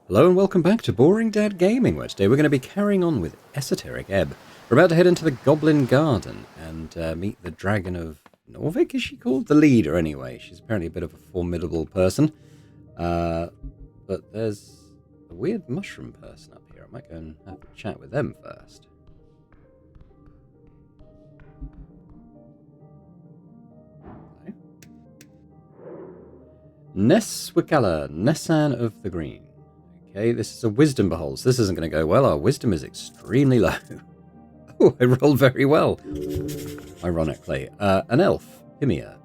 Hello and welcome back to Boring Dad Gaming, where today we're going to be carrying on with Esoteric Ebb. We're about to head into the Goblin Garden and meet the Dragon of Norvik, is she called? The leader, anyway. She's apparently a bit of a formidable person. But there's a weird mushroom person up here. I might go and have a chat with them first. Okay. Neswikala, Nessan of the Green. Okay, this is a wisdom behold. So this isn't going to go well. Our wisdom is extremely low. Oh, I rolled very well. Ironically. An elf, Himia.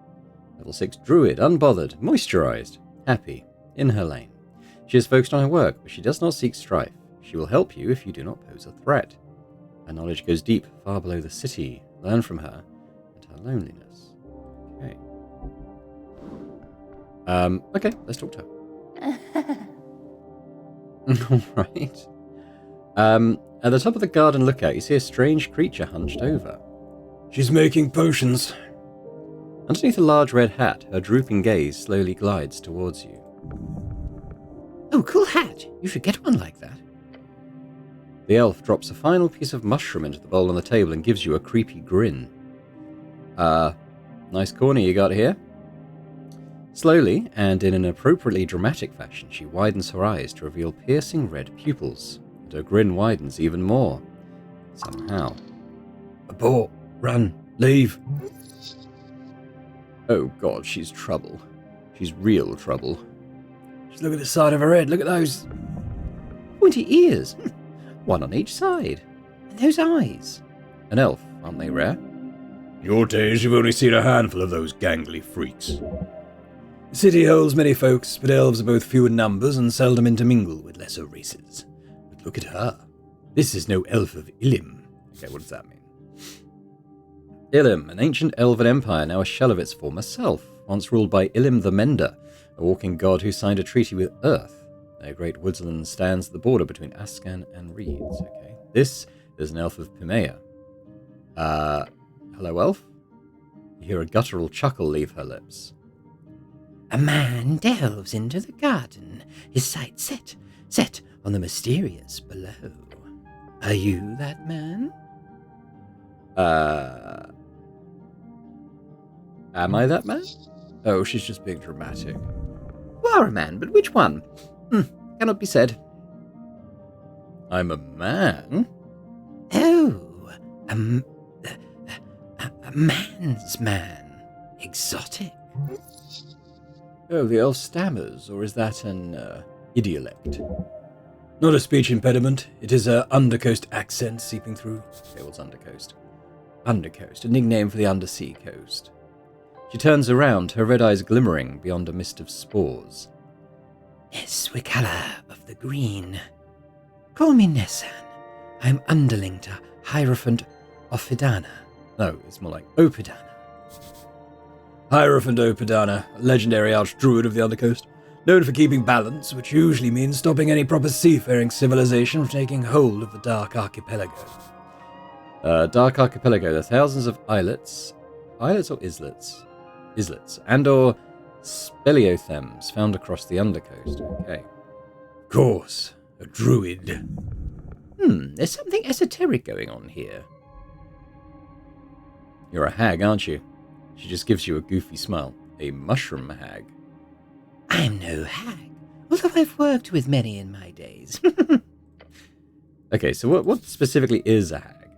Level 6 druid, unbothered, moisturized, happy, in her lane. She is focused on her work, but she does not seek strife. She will help you if you do not pose a threat. Her knowledge goes deep, far below the city. Learn from her and her loneliness. Okay. Okay, let's talk to her. Alright. At the top of the garden lookout, you see a strange creature hunched over. She's making potions. Underneath a large red hat, her drooping gaze slowly glides towards you. Oh, cool hat. You should get one like that. The elf drops a final piece of mushroom into the bowl on the table and gives you a creepy grin. Nice corner you got here. Slowly, and in an appropriately dramatic fashion, she widens her eyes to reveal piercing red pupils, and her grin widens even more. Somehow. Abort! Run! Leave! Oh god, she's trouble. She's real trouble. Just look at the side of her head, look at those pointy ears. One on each side. And those eyes. An elf, aren't they rare? In your days, you've only seen a handful of those gangly freaks. The city holds many folks, but elves are both few in numbers and seldom intermingle with lesser races. But look at her. This is no elf of Ilim. Okay, what does that mean? Ilim, an ancient elven empire, now a shell of its former self, once ruled by Ilim the Mender, a walking god who signed a treaty with Earth. Their great woodland stands at the border between Ascan and Reeds. Okay, this is an elf of Pimea. Hello, elf? You hear a guttural chuckle leave her lips. A man delves into the garden, his sight set on the mysterious below. Are you that man? Am I that man? Oh, she's just being dramatic. You are a man, but which one? Cannot be said. I'm a man? Oh, a man's man. Exotic. Oh, the elf stammers, or is that an idiolect? Not a speech impediment. It is a undercoast accent seeping through. Okay, what's undercoast? Undercoast, a nickname for the undersea coast. She turns around, her red eyes glimmering beyond a mist of spores. Neswikala of the Green. Call me Nessan. I'm underling to Hierophant Ophidana. No, it's more like Opidana. Hierophant Opidana, a legendary archdruid of the Undercoast, known for keeping balance, which usually means stopping any proper seafaring civilization from taking hold of the Dark Archipelago. Dark Archipelago, there are thousands of islets or islets? Islets, and or speleothems found across the Undercoast. Okay. Of course, a druid. There's something esoteric going on here. You're a hag, aren't you? She just gives you a goofy smile. A mushroom hag. I'm no hag, although I've worked with many in my days. Okay, so what specifically is a hag?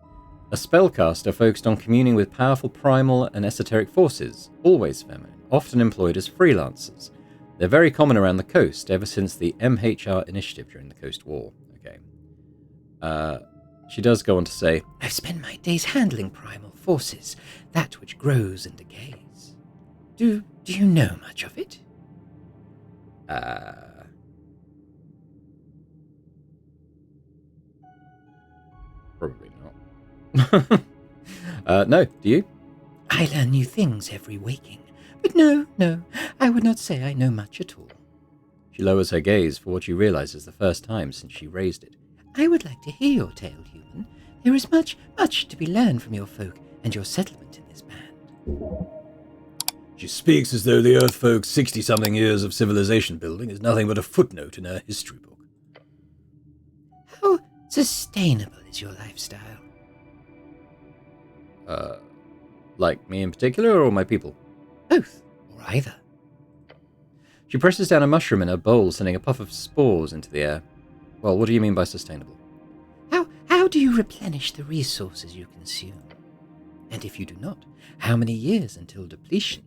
A spellcaster focused on communing with powerful primal and esoteric forces, always feminine, often employed as freelancers. They're very common around the coast, ever since the MHR initiative during the Coast War. Okay. She does go on to say, I've spent my days handling primal forces, that which grows and decays. Do you know much of it? Probably not. No, do you? I learn new things every waking, but no, I would not say I know much at all. She lowers her gaze for what you realize is the first time since she raised it. I would like to hear your tale, human. There is much to be learned from your folk and your settlement in this band. She speaks as though the Earth folk's 60-something years of civilization building is nothing but a footnote in her history book. sustainable is your lifestyle? Like me in particular, or my people? Both, or either. She presses down a mushroom in her bowl, sending a puff of spores into the air. Well, what do you mean by sustainable? How do you replenish the resources you consume? And if you do not, how many years until depletion?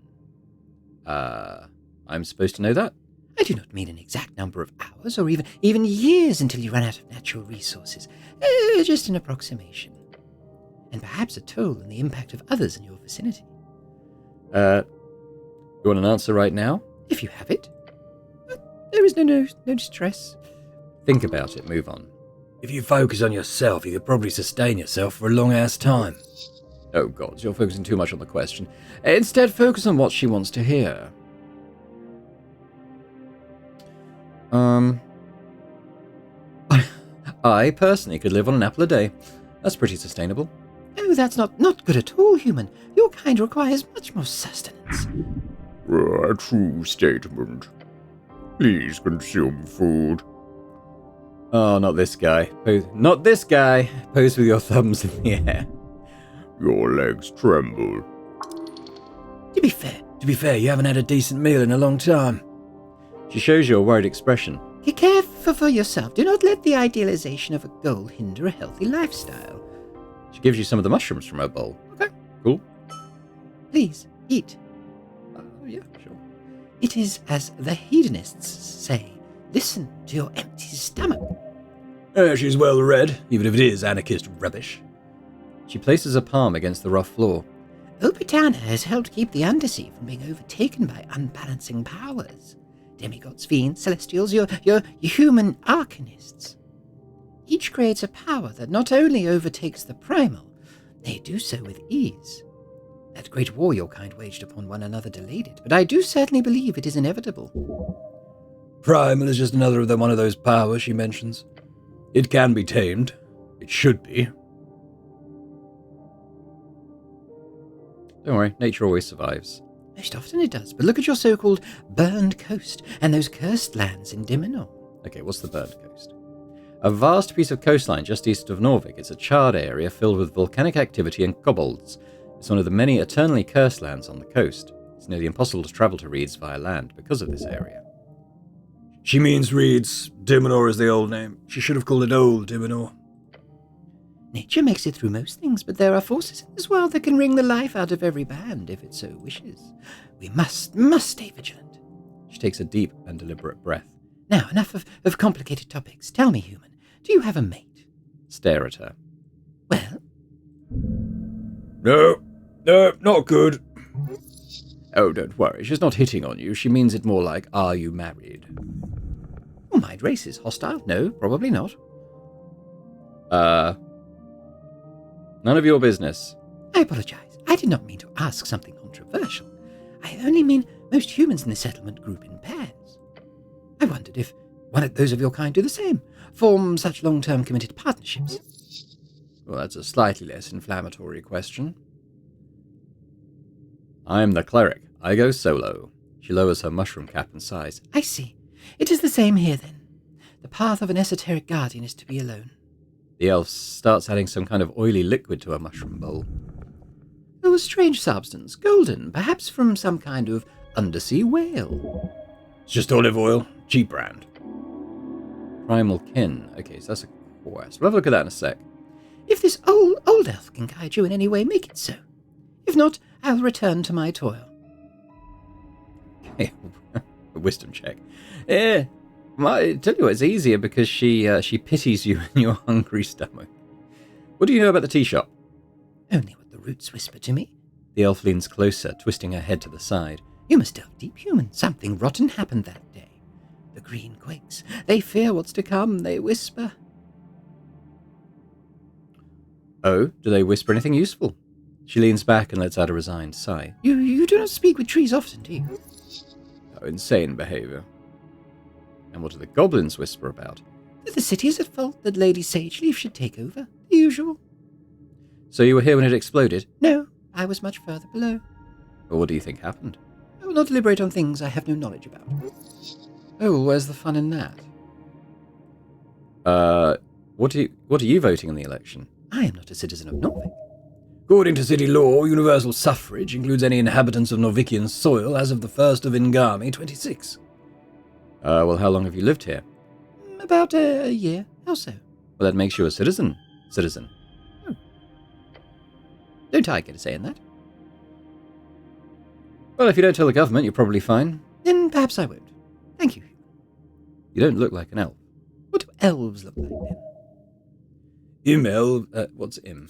I'm supposed to know that? I do not mean an exact number of hours or even years until you run out of natural resources. Just an approximation. And perhaps a toll on the impact of others in your vicinity. You want an answer right now? If you have it. But there is no stress. Think about it, move on. If you focus on yourself, you could probably sustain yourself for a long-ass time. Oh god, you're focusing too much on the question. Instead, focus on what she wants to hear. I personally could live on an apple a day. That's pretty sustainable. Oh, that's not good at all, human. Your kind requires much more sustenance. A true statement. Please consume food. Oh, not this guy. Not this guy. Pose with your thumbs in the air. Your legs tremble. To be fair, You haven't had a decent meal in a long time. She shows you a worried expression. care for yourself. Do not let the idealization of a goal hinder a healthy lifestyle. She gives you some of the mushrooms from her bowl. Okay, cool. Please, eat. Yeah, sure. It is as the hedonists say, listen to your empty stomach. She's well read, even if it is anarchist rubbish. She places a palm against the rough floor. Opitana has helped keep the undersea from being overtaken by unbalancing powers. Demigods, fiends, celestials, your human arcanists. Each creates a power that not only overtakes the primal, they do so with ease. That great war your kind waged upon one another delayed it, but I do certainly believe it is inevitable. Primal is just another of one of those powers she mentions. It can be tamed. It should be. Don't worry, nature always survives. Most often it does, but look at your so-called burned coast and those cursed lands in Diminor. Okay, what's the burned coast? A vast piece of coastline just east of Norvik. It's a charred area filled with volcanic activity and kobolds. It's one of the many eternally cursed lands on the coast. It's nearly impossible to travel to Reeds via land because of this area. She means Reeds. Diminor is the old name. She should have called it Old Diminor. Nature makes it through most things, but there are forces in this world that can wring the life out of every band if it so wishes. We must stay vigilant. She takes a deep and deliberate breath. Now, enough of complicated topics. Tell me, human, do you have a mate? Stare at her. Well? No, not good. Oh, don't worry. She's not hitting on you. She means it more like, are you married? Oh, my race is hostile? No, probably not. None of your business. I apologize. I did not mean to ask something controversial. I only mean most humans in the settlement group in pairs. I wondered if one of those of your kind do the same, form such long-term committed partnerships. Well, that's a slightly less inflammatory question. I'm the cleric. I go solo. She lowers her mushroom cap and sighs. I see. It is the same here, then. The path of an esoteric guardian is to be alone. The elf starts adding some kind of oily liquid to her mushroom bowl. Oh, a strange substance, golden, perhaps from some kind of undersea whale. It's just olive oil. Cheap brand. Primal kin. Okay, so that's a quest. We'll have a look at that in a sec. If this old elf can guide you in any way, make it so. If not, I'll return to my toil. Okay, a wisdom check. I tell you what, it's easier because she pities you in your hungry stomach. What do you know about the tea shop? Only what the roots whisper to me. The elf leans closer, twisting her head to the side. You must delve deep, human. Something rotten happened that day. The green quakes. They fear what's to come, they whisper. Oh, do they whisper anything useful? She leans back and lets out a resigned sigh. You do not speak with trees often, do you? Oh, insane behavior. And what do the goblins whisper about? That the city is at fault, that Lady Sageleaf should take over. The usual. So you were here when it exploded? No, I was much further below. Well, what do you think happened? I will not deliberate on things I have no knowledge about. Oh, well, where's the fun in that? What are you voting in the election? I am not a citizen of Norvik. According to city law, universal suffrage includes any inhabitants of Norvikian soil as of the 1st of Ingami 26. Well, how long have you lived here? About a year or so. Well, that makes you a citizen. Citizen. Oh. Don't I get a say in that? Well, if you don't tell the government, you're probably fine. Then perhaps I won't. Thank you. You don't look like an elf. What do elves look like then? What's Im?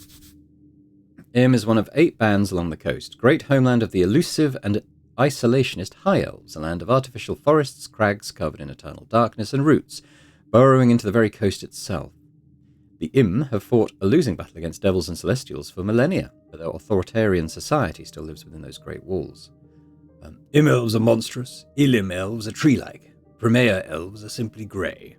Im is one of 8 bands along the coast, great homeland of the elusive and isolationist High Elves, a land of artificial forests, crags covered in eternal darkness, and roots, burrowing into the very coast itself. The Im have fought a losing battle against devils and celestials for millennia, but their authoritarian society still lives within those great walls. Im elves are monstrous, Ilim elves are tree-like, Primea elves are simply grey.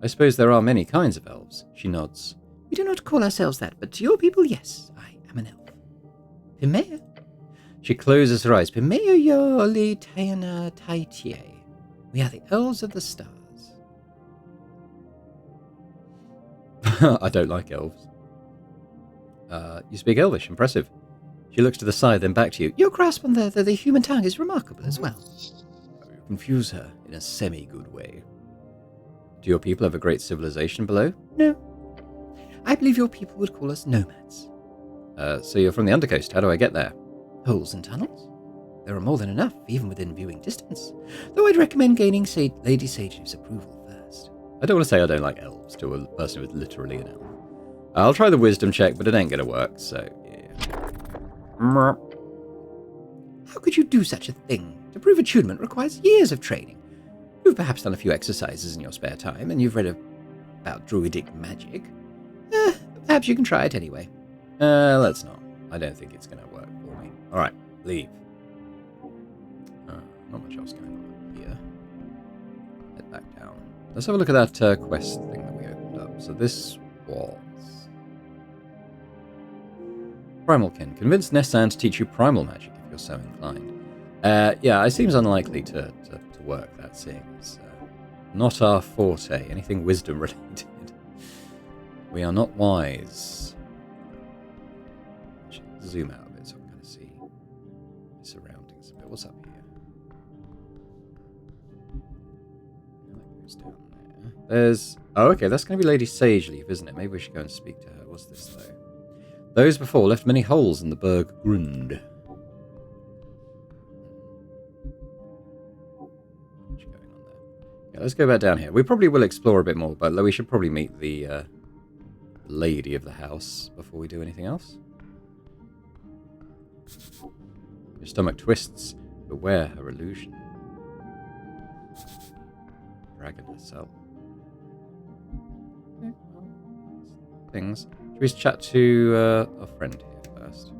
I suppose there are many kinds of elves, she nods. We do not call ourselves that, but to your people, yes, I am an elf. Pimea? She closes her eyes. Pimea yoli taina taitie. We are the elves of the stars. I don't like elves. You speak Elvish, impressive. She looks to the side, then back to you. Your grasp on the human tongue is remarkable as well. You confuse her in a semi-good way. Do your people have a great civilization below? No. I believe your people would call us nomads. So you're from the Undercoast. How do I get there? Holes and tunnels? There are more than enough, even within viewing distance. Though I'd recommend gaining Lady Sageleaf's approval first. I don't want to say I don't like elves to a person who is literally an elf. I'll try the wisdom check, but it ain't going to work, so yeah. How could you do such a thing? To prove attunement requires years of training. You've perhaps done a few exercises in your spare time, and you've read about druidic magic. Perhaps you can try it anyway. Let's not. I don't think it's going to work for me. Alright, leave. Not much else going on here. Head back down. Let's have a look at that quest thing that we opened up. So this was... Primalkin. Convince Nessan to teach you primal magic if you're so inclined. Yeah, it seems unlikely to work, that seeing as not our forte. Anything wisdom related. We are not wise. Zoom out a bit so I can kind of see the surroundings a bit. What's up here? That goes down there. There's... Oh, okay, that's going to be Lady Sageleaf, isn't it? Maybe we should go and speak to her. What's this, though? Those before left many holes in the Berg Grund. What's going on there? Yeah, let's go back down here. We probably will explore a bit more, but we should probably meet the lady of the house before we do anything else. Your stomach twists. Beware her illusion. Dragon herself. Okay, well, things. Should we chat to our friend here first?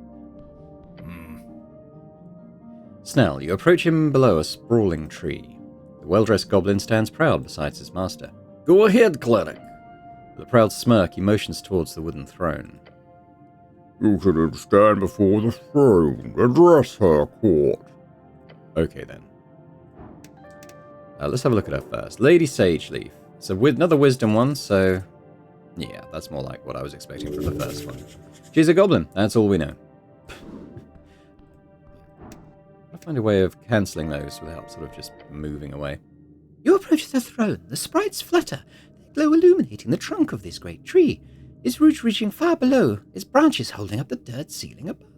Snell, you approach him below a sprawling tree. The well-dressed goblin stands proud beside his master. Go ahead, cleric. With a proud smirk, he motions towards the wooden throne. You should stand before the throne, address her court. Okay, then. Let's have a look at her first. Lady Sageleaf. It's another wisdom one, so... Yeah, that's more like what I was expecting from the first one. She's a goblin, that's all we know. I'll find a way of cancelling those without sort of just moving away. You approach the throne. The sprites flutter, their glow illuminating the trunk of this great tree, its roots reaching far below, its branches holding up the dirt ceiling above.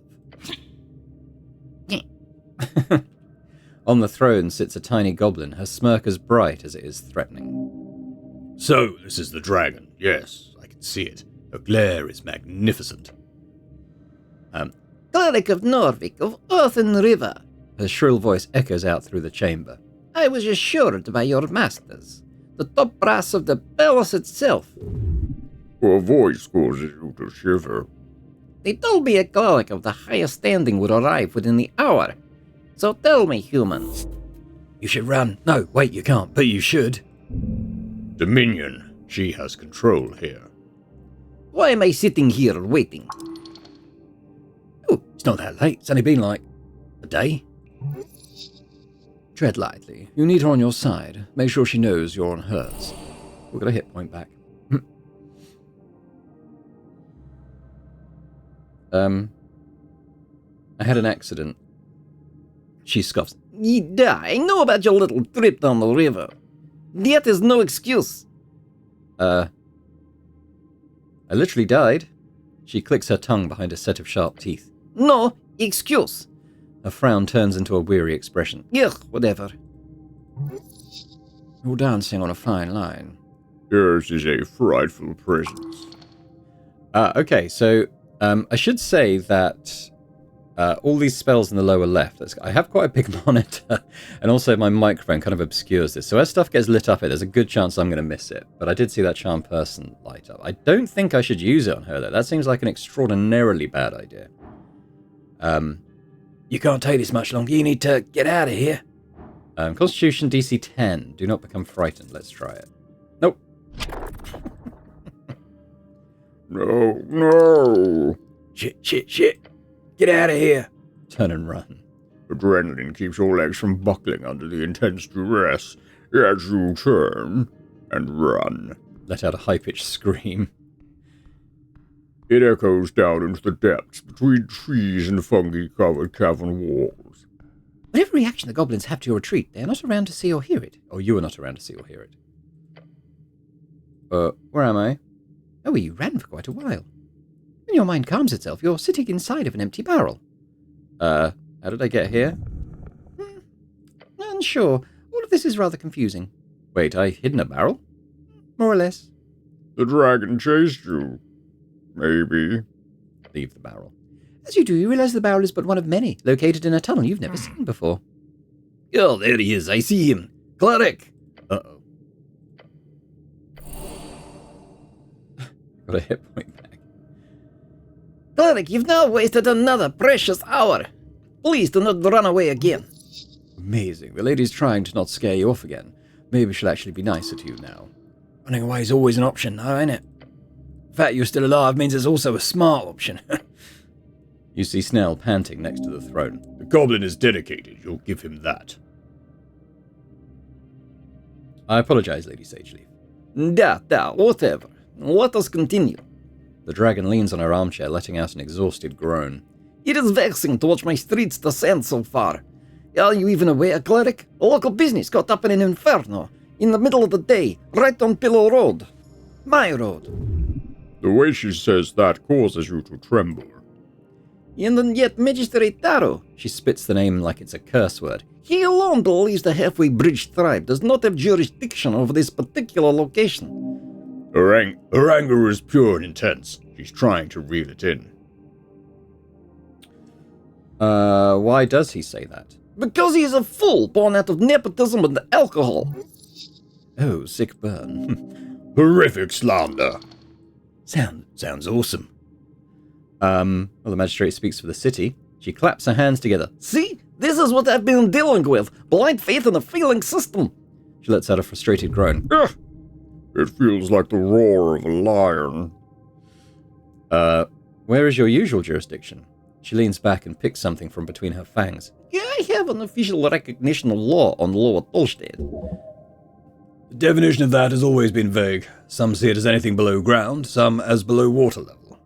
On the throne sits a tiny goblin, her smirk as bright as it is threatening. So, this is the dragon. Yes, I can see it. Her glare is magnificent. Cleric of Norvik, of Earthen River. Her shrill voice echoes out through the chamber. I was assured by your masters, the top brass of the palace itself. Her voice causes you to shiver. They told me a cleric of the highest standing would arrive within the hour. So tell me, humans. You should run. No, wait, you can't, but you should. Dominion. She has control here. Why am I sitting here waiting? Oh, it's not that late. It's only been like a day. Tread lightly. You need her on your side. Make sure she knows you're on hers. We've got a hit point back. I had an accident. She scoffs. Yeah, I know about your little trip down the river. That is no excuse. I literally died. She clicks her tongue behind a set of sharp teeth. No excuse. Her frown turns into a weary expression. Ugh, whatever. You're dancing on a fine line. Yours is a frightful presence. Okay, so I should say that all these spells in the lower left, I have quite a big monitor, and also my microphone kind of obscures this. So as stuff gets lit up, there's a good chance I'm going to miss it. But I did see that charmed person light up. I don't think I should use it on her, though. That seems like an extraordinarily bad idea. You can't take this much longer. You need to get out of here. Constitution DC 10. Do not become frightened. Let's try it. Nope. No. Shit. Get out of here. Turn and run. Adrenaline keeps your legs from buckling under the intense duress as you turn and run. Let out a high-pitched scream. It echoes down into the depths between trees and fungi-covered cavern walls. Whatever reaction the goblins have to your retreat, they are not around to see or hear it. Oh, you are not around to see or hear it. Where am I? Oh, you ran for quite a while. When your mind calms itself, you're sitting inside of an empty barrel. How did I get here? Unsure. All of this is rather confusing. Wait, I hid in a barrel? More or less. The dragon chased you. Maybe. Leave the barrel. As you do, you realize the barrel is but one of many, located in a tunnel you've never seen before. Oh, there he is. I see him. Cleric! Uh-oh. Got a hit point back. Cleric, you've now wasted another precious hour. Please do not run away again. Amazing. The lady's trying to not scare you off again. Maybe she'll actually be nicer to you now. Running away is always an option, though, ain't it? The fact you're still alive means it's also a smart option. You see Snell panting next to the throne. The goblin is dedicated, you'll give him that. I apologize, Lady Sageleaf. Whatever. Let us continue. The dragon leans on her armchair, letting out an exhausted groan. It is vexing to watch my streets descend so far. Are you even aware, Cleric? A local business got up in an inferno, in the middle of the day, right on Pillow Road. My road. The way she says that causes you to tremble. And yet Magistrate Taro, She spits the name like it's a curse word. he alone believes the halfway bridge tribe does not have jurisdiction over this particular location. Her anger is pure and intense. She's trying to reel it in. Why does he say that? Because he is a fool born out of nepotism and alcohol. Oh, sick burn. Horrific slander. Sounds awesome. Well, the magistrate speaks for the city. She claps her hands together. See? This is what I've been dealing with. Blind faith in a failing system. She lets out a frustrated groan. Ugh. It feels like the roar of a lion. Where is your usual jurisdiction? She leans back and picks something from between her fangs. I have an official recognition of law on Lower Tolstead. The definition of that has always been vague. Some see it as anything below ground, some as below water level.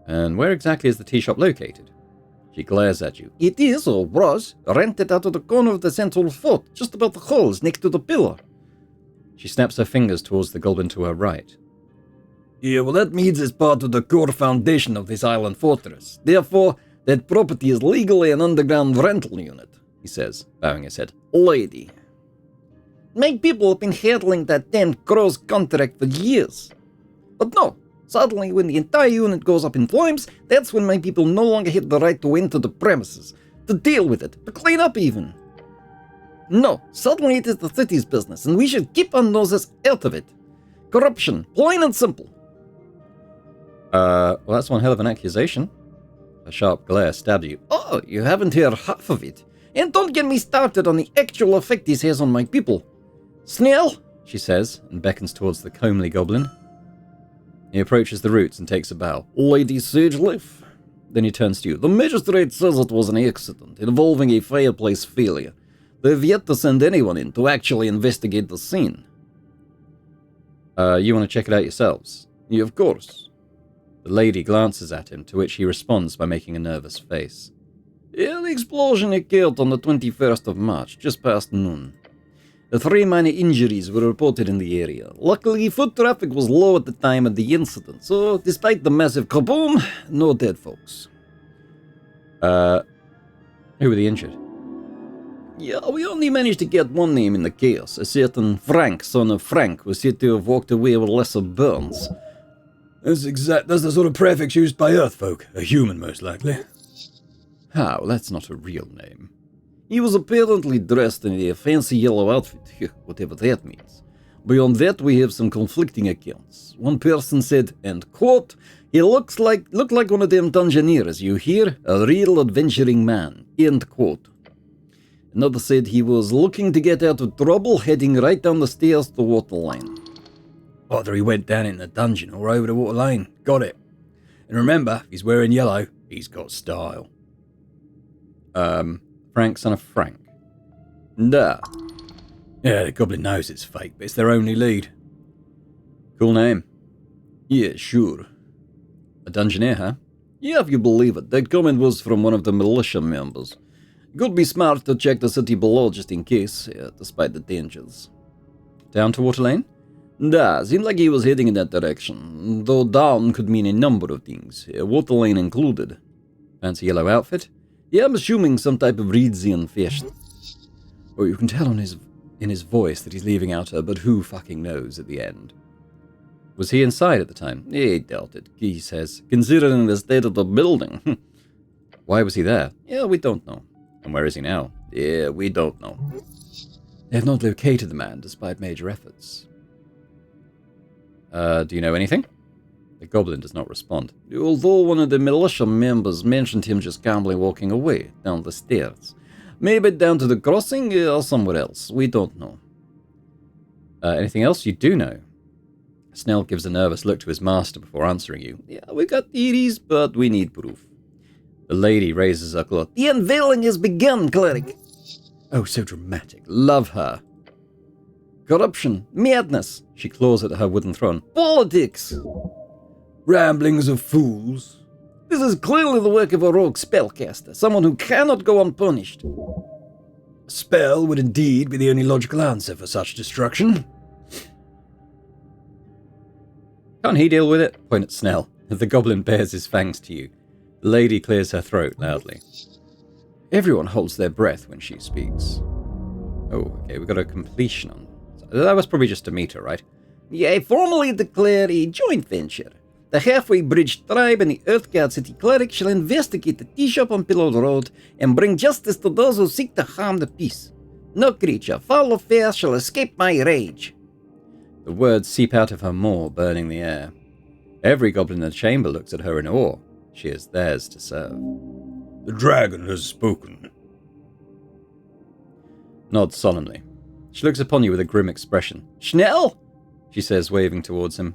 And where exactly is the tea shop located? She glares at you. It is, or was, rented out of the corner of the central fort, just above the holes next to the pillar. She snaps her fingers towards the goblin to her right. Yeah, well, that means it's part of the core foundation of this island fortress. Therefore, that property is legally an underground rental unit, He says, bowing his head. lady. My people have been handling that damn crow's contract for years. But no, suddenly when the entire unit goes up in flames, that's when my people no longer have the right to enter the premises, to deal with it, to clean up even. No, suddenly it is the city's business, and we should keep our noses out of it. Corruption, plain and simple. Well, that's one hell of an accusation. A sharp glare stabs you. Oh, you haven't heard half of it. And don't get me started on the actual effect this has on my people. Snell, She says, and beckons towards the comely goblin. He approaches the roots and takes a bow. Lady Sageleaf. Then he turns to you. The magistrate says it was an accident involving a fireplace failure. They've yet to send anyone in to actually investigate the scene. You want to check it out yourselves? Yeah, of course. The lady glances at him, to which he responds by making a nervous face. Yeah, the explosion occurred on the 21st of March, just past noon. The 3 minor injuries were reported in the area. Luckily, foot traffic was low at the time of the incident, so despite the massive kaboom, no dead folks. Who were the injured? Yeah, we only managed to get one name in the chaos. A certain Frank, son of Frank, was said to have walked away with lesser burns. That's the sort of prefix used by Earthfolk. A human, most likely. How? That's not a real name. He was apparently dressed in a fancy yellow outfit, whatever that means. Beyond that, we have some conflicting accounts. One person said, and quote, he looked like one of them dungeoneers, you hear? A real adventuring man, end quote. Another said he was looking to get out of trouble, heading right down the stairs to water line. Either he went down in the dungeon or over the water lane. Got it. And remember, if he's wearing yellow, he's got style. Frank, son of Frank. Nah. Yeah, the goblin knows it's fake, but it's their only lead. Cool name. Yeah, sure. A dungeoneer, huh? Yeah, if you believe it. That comment was from one of the militia members. Could be smart to check the city below just in case, despite the dangers. Down to Water Lane? Nah, seemed like he was heading in that direction, though down could mean a number of things, Water Lane included. Fancy yellow outfit? Yeah, I'm assuming some type of Reedsian fashion. Or you can tell in his voice that he's leaving out a but who fucking knows at the end. Was he inside at the time? I doubt it, he says, considering the state of the building. Why was he there? Yeah, we don't know. And where is he now? Yeah, we don't know. They have not located the man despite major efforts. Do you know anything? The goblin does not respond. Although one of the militia members mentioned him just calmly walking away down the stairs. Maybe down to the crossing or somewhere else. We don't know. Anything else you do know? Snell gives a nervous look to his master before answering you. Yeah, we got theories, but we need proof. The lady raises her cloth. The unveiling has begun, cleric. Oh, so dramatic. Love her. Corruption. Madness. She claws at her wooden throne. Politics. Ramblings of fools. This is clearly the work of a rogue spellcaster, someone who cannot go unpunished. A spell would indeed be the only logical answer for such destruction. Can't he deal with it? Point at Snell. The goblin bares his fangs to you. The lady clears her throat loudly. Everyone holds their breath when she speaks. Oh, okay, we got a completion on. That was probably just a meter, right? Yeah, I formally declare a joint venture. The Halfway Bridge Tribe and the Earthguard City Cleric shall investigate the tea shop on Pillow Road and bring justice to those who seek to harm the peace. No creature, foul or fair, shall escape my rage. The words seep out of her maw, burning the air. Every goblin in the chamber looks at her in awe. She is theirs to serve. The dragon has spoken. Nods solemnly. She looks upon you with a grim expression. Schnell? She says, waving towards him.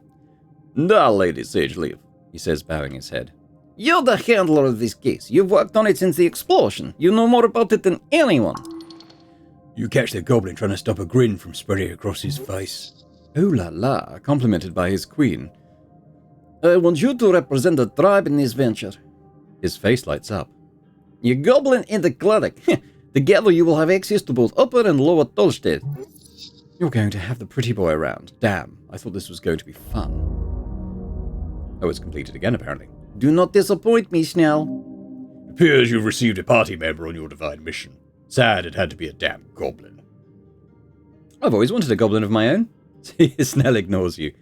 Nah, Lady Sageleaf, he says, bowing his head. You're the handler of this case. You've worked on it since the explosion. You know more about it than anyone. You catch the goblin trying to stop a grin from spreading across his face. Ooh la la, complimented by his queen. I want you to represent the tribe in this venture. His face lights up. You goblin and the cleric. Together you will have access to both Upper and Lower Tolstead. You're going to have the pretty boy around. Damn, I thought this was going to be fun. Oh, it's completed again, apparently. Do not disappoint me, Snell. Appears you've received a party member on your divine mission. Sad it had to be a damn goblin. I've always wanted a goblin of my own. Snell ignores you.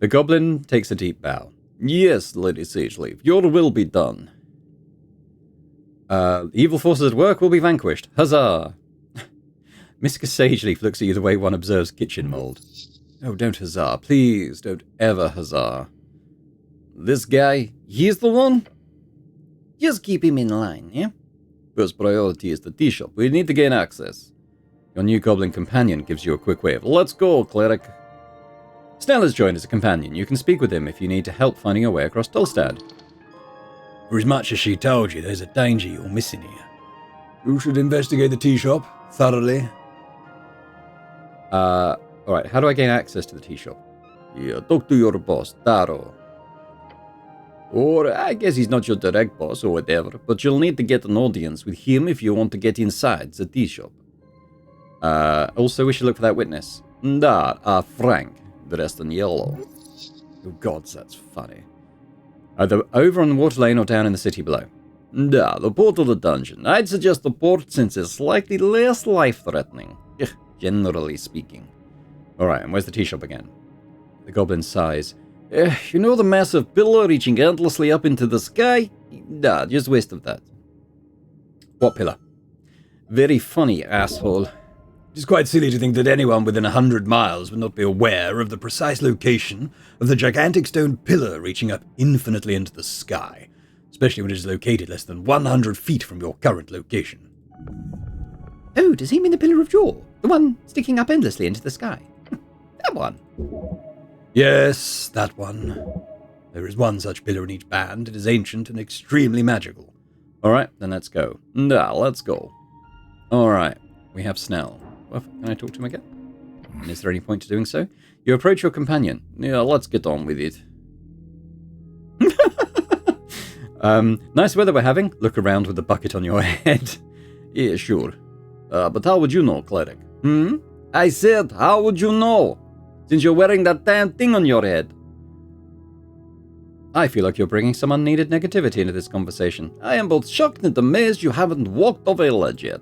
The goblin takes a deep bow. Yes, Lady Sageleaf, your will be done. Evil forces at work will be vanquished. Huzzah! Miska Sageleaf looks at you the way one observes kitchen mold. Oh, don't huzzah. Please, don't ever huzzah. This guy, he's the one? Just keep him in line, yeah? First priority is the tea shop. We need to gain access. Your new goblin companion gives you a quick wave. Let's go, cleric. Snell has joined as a companion. You can speak with him if you need help finding your way across Dolstad. For as much as she told you, there's a danger you're missing here. You should investigate the tea shop thoroughly. Alright, how do I gain access to the tea shop? Yeah, talk to your boss, Taro. Or I guess he's not your direct boss or whatever, but you'll need to get an audience with him if you want to get inside the tea shop. Also, we should look for that witness. Frank, dressed in yellow. Oh gods, that's funny. Either over on the water lane or down in the city below. The port of the dungeon. I'd suggest the port since it's slightly less life-threatening, generally speaking. Alright, and where's the tea shop again? The goblin sighs. You know the massive pillar reaching endlessly up into the sky? Nah, just west of that. What pillar? Very funny, asshole. It's quite silly to think that anyone within 100 miles would not be aware of the precise location of the gigantic stone pillar reaching up infinitely into the sky, especially when it is located less than 100 feet from your current location. Oh, does he mean the Pillar of Jaw? The one sticking up endlessly into the sky? That one. Yes, that one. There is one such pillar in each band. It is ancient and extremely magical. Alright, then let's go. Let's go. Alright, we have Snell. Well, can I talk to him again? And is there any point to doing so? You approach your companion. Yeah, let's get on with it. Nice weather we're having. Look around with the bucket on your head. Yeah, sure. But how would you know, cleric? I said, how would you know? Since you're wearing that damn thing on your head. I feel like you're bringing some unneeded negativity into this conversation. I am both shocked and amazed you haven't walked off a ledge yet.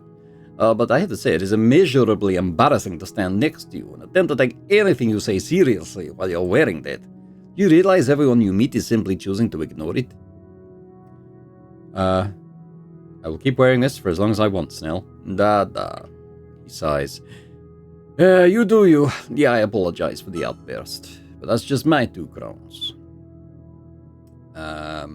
But I have to say, it is immeasurably embarrassing to stand next to you and attempt to take anything you say seriously while you're wearing that. You realize everyone you meet is simply choosing to ignore it? I will keep wearing this for as long as I want, Snell. He sighs. You do you. Yeah, I apologize for the outburst, but that's just my 2 crowns. Where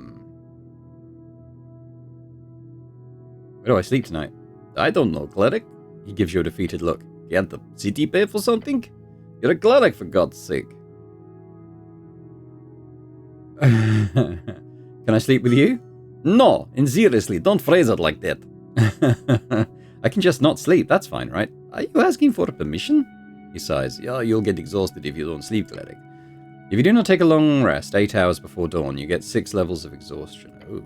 do I sleep tonight? I don't know, cleric. He gives you a defeated look. Can't the city pay for something? You're a cleric, for God's sake. Can I sleep with you? No, and seriously, don't phrase it like that. I can just not sleep, that's fine, right? Are you asking for permission? He sighs. Yeah, you'll get exhausted if you don't sleep, cleric. If you do not take a long rest, 8 hours before dawn, you get 6 levels of exhaustion. Oh.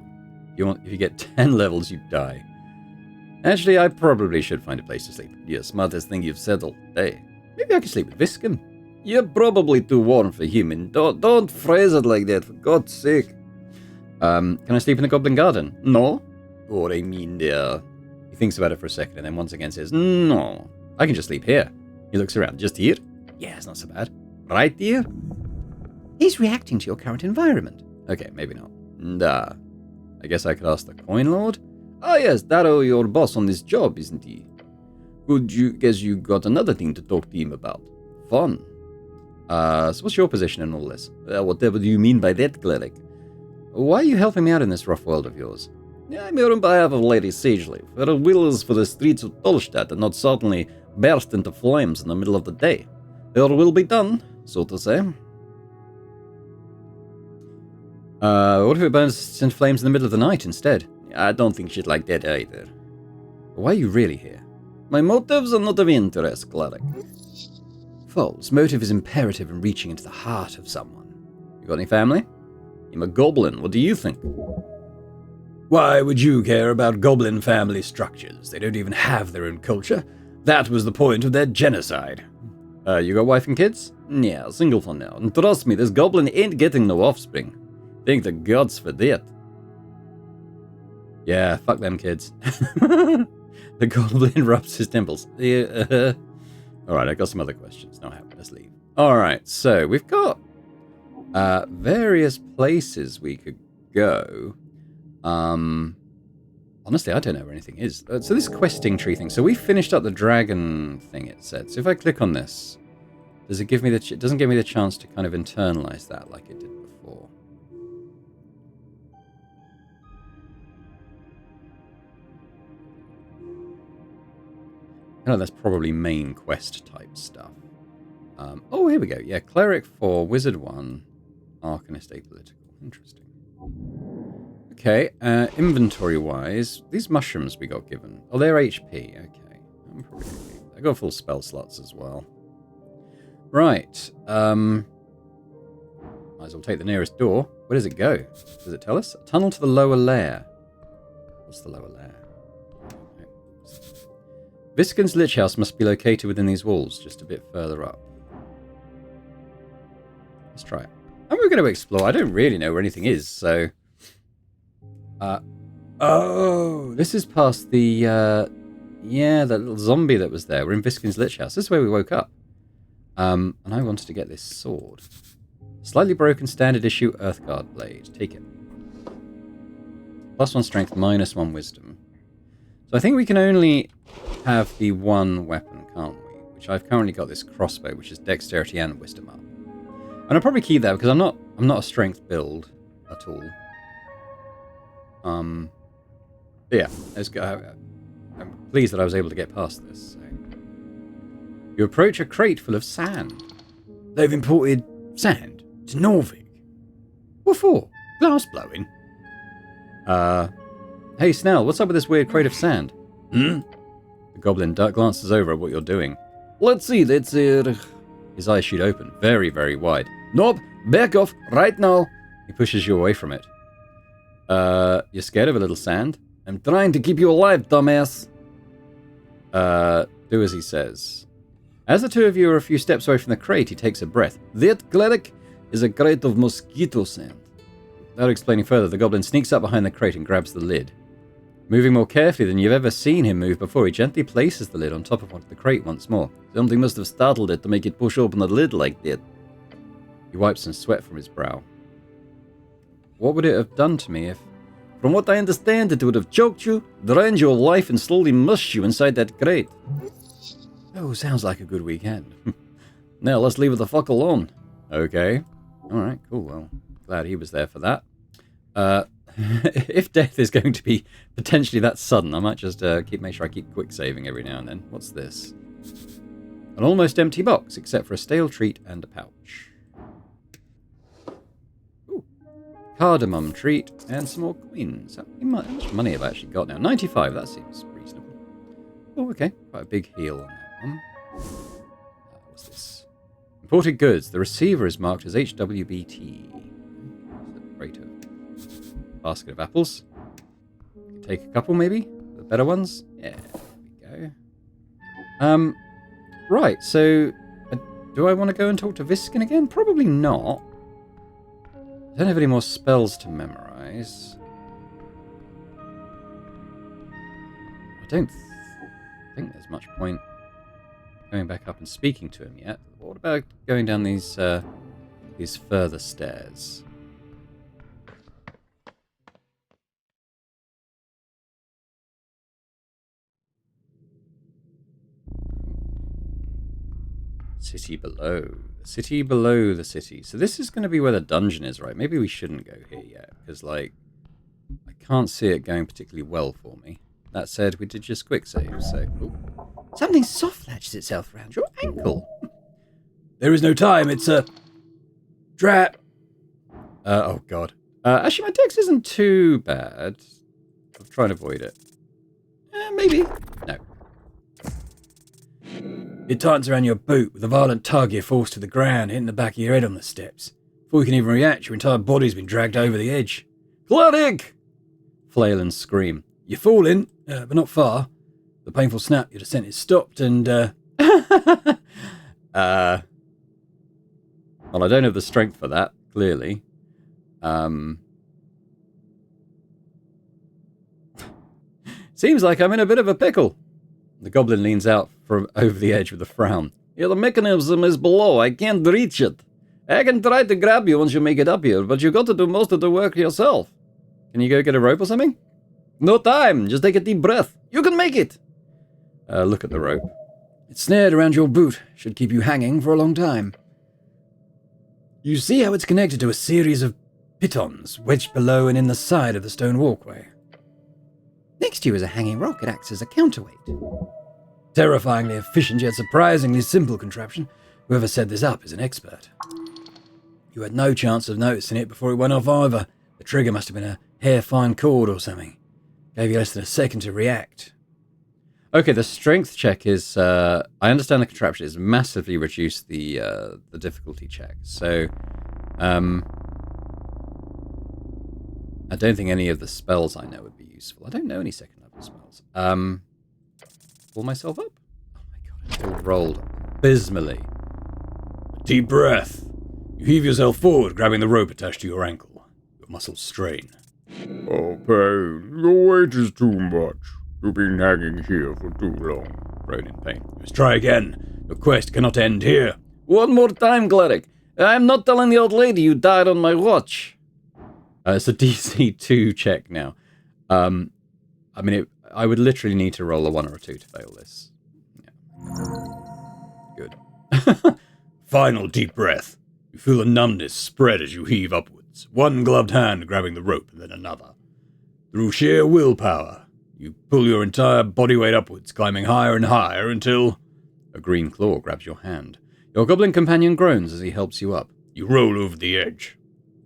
If you get 10 levels, you die. Actually, I probably should find a place to sleep. Yeah, smartest thing you've said all day. Maybe I can sleep with Viscum. You're probably too warm for him, and don't phrase it like that, for God's sake. Can I sleep in the Goblin Garden? No. Or I mean, he thinks about it for a second, and then once again says, no. I can just sleep here. He looks around. Just here? Yeah, it's not so bad. Right here? He's reacting to your current environment. Okay, maybe not. I guess I could ask the Coin Lord? Oh yes, Taro, your boss on this job, isn't he? Guess you got another thing to talk to him about. Fun. So what's your position in all this? Whatever do you mean by that, cleric? Why are you helping me out in this rough world of yours? I'm here on behalf of Lady Sageleaf. Her will is for the streets of Tolstadt and not suddenly burst into flames in the middle of the day. Her will be done, so to say. What if it burns into flames in the middle of the night instead? I don't think she'd like that either. Why are you really here? My motives are not of interest, cleric. False. Motive is imperative in reaching into the heart of someone. You got any family? I'm a goblin. What do you think? Why would you care about goblin family structures? They don't even have their own culture. That was the point of their genocide. You got wife and kids? Yeah, single for now. And trust me, this goblin ain't getting no offspring. Thank the gods for that. Yeah, fuck them kids. The goblin rubs his temples. Yeah, Alright, I got some other questions. No, let's leave. Alright, so we've got various places we could go. Honestly, I don't know where anything is. So this questing tree thing. So we finished up the dragon thing, it said. So if I click on this, does it give me it doesn't give me the chance to kind of internalize that like it did before. I know that's probably main quest type stuff. Oh, here we go. Yeah, cleric 4, wizard 1, arcanist apolitical. Interesting. Okay, inventory-wise, these mushrooms we got given. Oh, they're HP. Okay, I'm probably gonna leave. I got full spell slots as well. Right. Might as well take the nearest door. Where does it go? Does it tell us? A tunnel to the lower lair. What's the lower lair? Viscon's Lich House must be located within these walls, just a bit further up. Let's try it. And we're going to explore. I don't really know where anything is, so... oh, this is past the... yeah, that little zombie that was there. We're in Viscon's Lich House. This is where we woke up. And I wanted to get this sword. Slightly broken standard issue Earthguard blade. Take it. +1 strength, -1 wisdom. So I think we can only have the one weapon, can't we? Which I've currently got this crossbow, which is dexterity and wisdom up. And I'll probably keep that because I'm not a strength build at all. But yeah, let's go. I'm pleased that I was able to get past this. So. You approach a crate full of sand. They've imported sand to Norvik. What for? Glass blowing? Hey Snell, what's up with this weird crate of sand? Hmm? The goblin glances over at what you're doing. Let's see, that's it. His eyes shoot open, very, very wide. Nope, back off, right now. He pushes you away from it. You're scared of a little sand? I'm trying to keep you alive, dumbass. Do as he says. As the two of you are a few steps away from the crate, he takes a breath. That, cleric, is a crate of mosquito sand. Without explaining further, the goblin sneaks up behind the crate and grabs the lid. Moving more carefully than you've ever seen him move before, he gently places the lid on top of the crate once more. Something must have startled it to make it push open the lid like that. He wipes some sweat from his brow. What would it have done to me if... From what I understand, it would have choked you, drained your life, and slowly mushed you inside that crate. Oh, sounds like a good weekend. Now, let's leave it the fuck alone. Okay. Alright, cool. Well, glad he was there for that. If death is going to be potentially that sudden, I might just make sure I keep quick saving every now and then. What's this? An almost empty box, except for a stale treat and a pouch. Ooh. Cardamom treat and some more coins. How much money have I actually got now? 95, that seems reasonable. Oh, okay. Quite a big heal on that one. What's this? Imported goods. The receiver is marked as HWBT. Great. Basket of apples. Take a couple, maybe? The better ones? Yeah, there we go. Right, so... do I want to go and talk to Viscon again? Probably not. I don't have any more spells to memorize. I don't think there's much point going back up and speaking to him yet. What about going down these further stairs? City below. The city below the city. So this is going to be where the dungeon is, right? Maybe we shouldn't go here yet, because, like, I can't see it going particularly well for me. That said, we did just quick save, so... Ooh. Something soft latches itself around your ankle. There is no time, it's a... Drat. Oh, God. Actually, my dex isn't too bad. I'll try and avoid it. Maybe. No. It tightens around your boot with a violent tug. You're forced to the ground, hitting the back of your head on the steps. Before you can even react, your entire body's been dragged over the edge. Cleric! Flail and scream. You're falling, but not far. The painful snap, your descent is stopped, and, Well, I don't have the strength for that, clearly. Seems like I'm in a bit of a pickle. The goblin leans out from over the edge with a frown. Yeah, the mechanism is below. I can't reach it. I can try to grab you once you make it up here, but you got to do most of the work yourself. Can you go get a rope or something? No time. Just take a deep breath. You can make it. Look at the rope. It's snared around your boot. Should keep you hanging for a long time. You see how it's connected to a series of pitons wedged below and in the side of the stone walkway. Next to you is a hanging rock. It acts as a counterweight. Terrifyingly efficient, yet surprisingly simple contraption. Whoever set this up is an expert. You had no chance of noticing it before it went off either. The trigger must have been a hair-fine cord or something. Gave you less than a second to react. Okay, the strength check is... I understand the contraption has massively reduced the difficulty check. So, I don't think any of the spells I know would be useful. I don't know any second level spells. Pull myself up? Oh my god, I still rolled abysmally. Deep breath. You heave yourself forward, grabbing the rope attached to your ankle. Your muscles strain. Oh, pain. Your weight is too much. You've been hanging here for too long. Groan in pain. You must try again. Your quest cannot end here. One more time, cleric. I'm not telling the old lady you died on my watch. It's a DC 2 check now. I mean, I would literally need to roll a 1 or a 2 to fail this. Yeah. Good. Final deep breath. You feel a numbness spread as you heave upwards, one gloved hand grabbing the rope and then another. Through sheer willpower, you pull your entire body weight upwards, climbing higher and higher until... A green claw grabs your hand. Your goblin companion groans as he helps you up. You roll over the edge.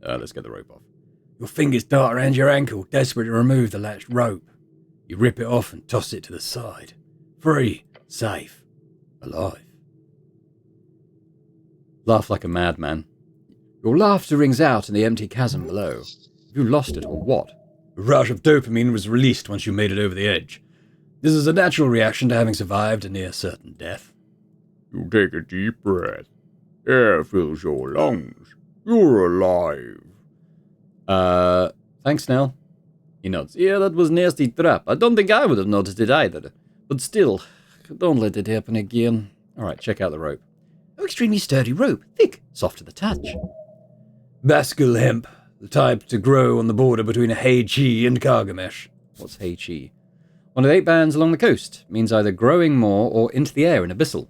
Let's get the rope off. Your fingers dart around your ankle, desperate to remove the latched rope. You rip it off and toss it to the side. Free, safe, alive. Laugh like a madman. Your laughter rings out in the empty chasm below. Have you lost it or what? A rush of dopamine was released once you made it over the edge. This is a natural reaction to having survived a near certain death. You take a deep breath. Air fills your lungs. You're alive. Thanks, Nell. He nods. Yeah, that was a nasty trap. I don't think I would have noticed it either. But still, don't let it happen again. Alright, check out the rope. Oh, extremely sturdy rope, thick, soft to the touch. Baskil hemp, the type to grow on the border between Heichi and Gargamesh. What's Heichi? One of the 8 bands along the coast. Means either growing more or into the air in abyssal.